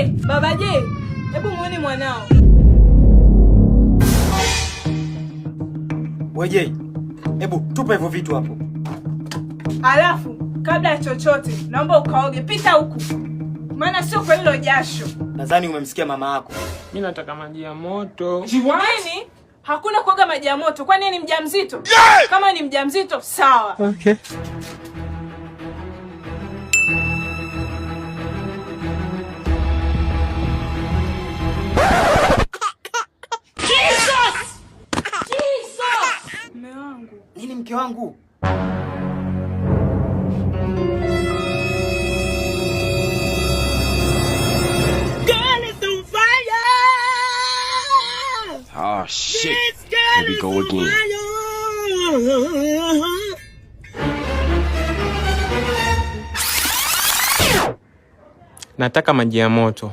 Baba J, hebu muone mwanao. Wewe, hebu tupa hivyo vitu hapo. Alafu kabla ya chochote naomba ukaoge, pita huku. Maana sio kwa hilo jasho. Nadhani umemsikia mama yako. Mimi nataka maji ya moto. Nini? Hakuna kuoga maji ya moto. Kwani ni mjamzito? Kama ni mjamzito, sawa. Okay. Mume wangu. Nini mke wangu? Oh shit. Here we go again. Nataka maji ya moto.